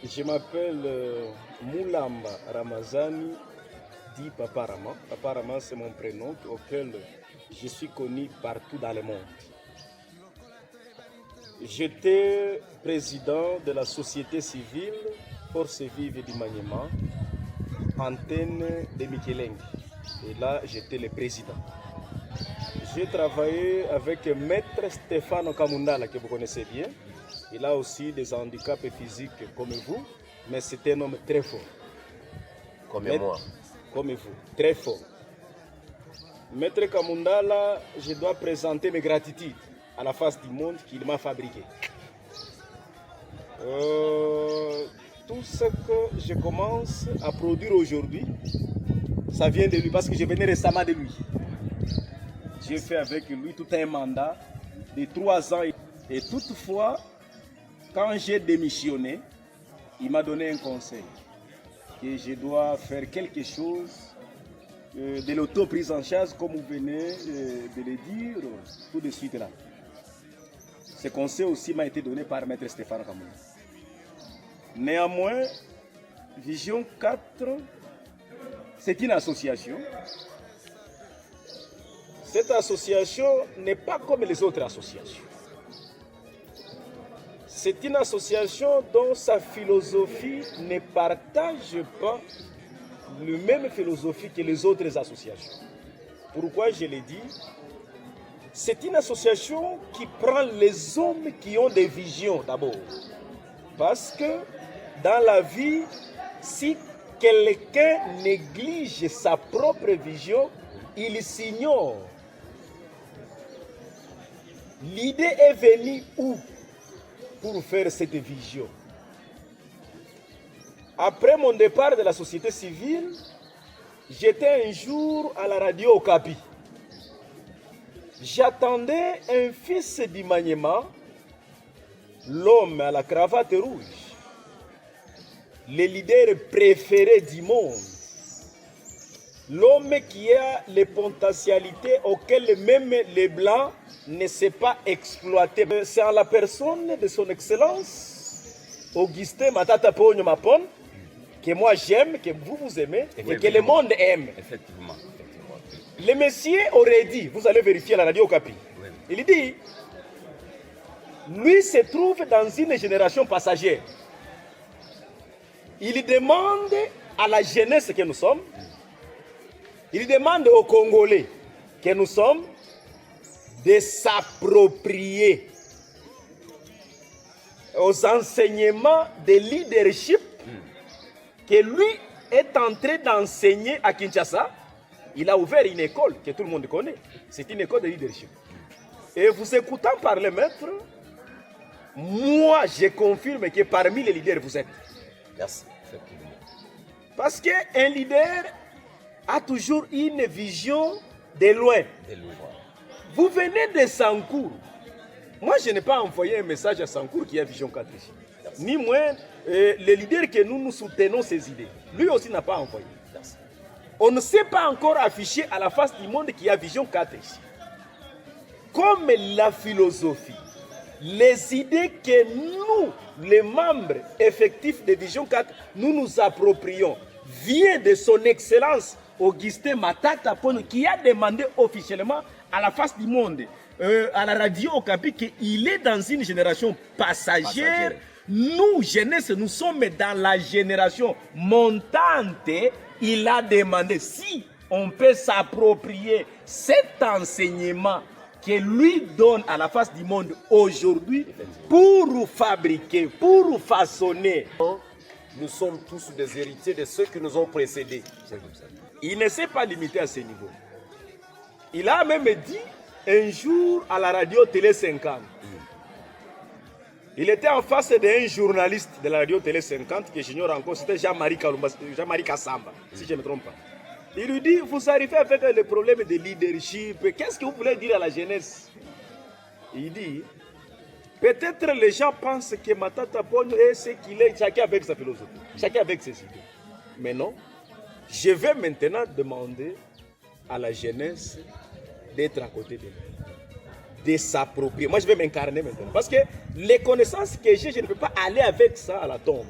Je m'appelle Moulamba Ramazani, dit Papa Rama. Papa Rama, c'est mon prénom auquel je suis connu partout dans le monde. J'étais président de la société civile Force Vive du Maniema, antenne de Mikeleng. Et là, j'étais le président. J'ai travaillé avec Maître Stéphane Kamundala, que vous connaissez bien. Il a aussi des handicaps physiques comme vous, mais c'est un homme très fort. Comme moi. Comme vous, très fort. Maître Kamundala, je dois présenter mes gratitudes à la face du monde qu'il m'a fabriqué. Tout ce que je commence à produire aujourd'hui, ça vient de lui, parce que je venais récemment de lui. J'ai fait avec lui tout un mandat de 3 ans. Et toutefois, quand j'ai démissionné, il m'a donné un conseil, que je dois faire quelque chose de l'auto-prise en charge, comme vous venez de le dire tout de suite là. Ce conseil aussi m'a été donné par Maître Stéphane Kamundala. Néanmoins, Vision 4, c'est une association. Cette association n'est pas comme les autres associations. C'est une association dont sa philosophie ne partage pas la même philosophie que les autres associations. Pourquoi je l'ai dit? C'est une association qui prend les hommes qui ont des visions d'abord. Parce que dans la vie, si quelqu'un néglige sa propre vision, il s'ignore. L'idée est venue où pour faire cette vision? Après mon départ de la société civile, j'étais un jour à la radio Okapi. J'attendais un fils du Maniema, l'homme à la cravate rouge, le leader préféré du monde, l'homme qui a les potentialités auxquelles même les Blancs ne savent pas exploiter. C'est en la personne de son Excellence, Augustin Matata Ponyo Mapon, que moi j'aime, que vous aimez, et que le monde aime. Effectivement. Le monsieur aurait dit, vous allez vérifier à la radio Okapi, oui. Il dit, lui se trouve dans une génération passagère. Il demande à la jeunesse que nous sommes, il demande aux Congolais que nous sommes de s'approprier aux enseignements de leadership que lui est en train d'enseigner à Kinshasa. Il a ouvert une école que tout le monde connaît. C'est une école de leadership. Et vous écoutant parler, maître, moi je confirme que parmi les leaders vous êtes. Merci. Parce qu'un leader a toujours une vision de loin. Vous venez de Sankour. Moi, je n'ai pas envoyé un message à Sankour qui a Vision 4 ici. Merci. Ni moins, les leaders que nous soutenons ces idées. Lui aussi n'a pas envoyé. Merci. On ne sait pas encore afficher à la face du monde qu'il y a Vision 4 ici. Comme la philosophie, les idées que nous, les membres effectifs de Vision 4, nous nous approprions, vient de son Excellence Augustin Matata Ponyo, qui a demandé officiellement à la face du monde, à la radio Okapi, qu'il est dans une génération passagère. Nous, jeunesse, nous sommes dans la génération montante. Il a demandé si on peut s'approprier cet enseignement que lui donne à la face du monde aujourd'hui pour fabriquer, pour façonner. Nous sommes tous des héritiers de ceux qui nous ont précédés. Il ne s'est pas limité à ce niveau. Il a même dit un jour à la radio Télé 50. Il était en face d'un journaliste de la radio Télé 50 que j'ignore encore, c'était Jean-Marie Kassamba, si je ne me trompe pas. Il lui dit, vous arrivez avec le problème de leadership, qu'est-ce que vous voulez dire à la jeunesse? Il dit, peut-être les gens pensent que Matata Ponyo est ce qu'il est, chacun avec sa philosophie, chacun avec ses idées. Mais non, je vais maintenant demander à la jeunesse d'être à côté de nous. de s'approprier. Moi, je vais m'incarner maintenant. Parce que les connaissances que j'ai, je ne peux pas aller avec ça à la tombe.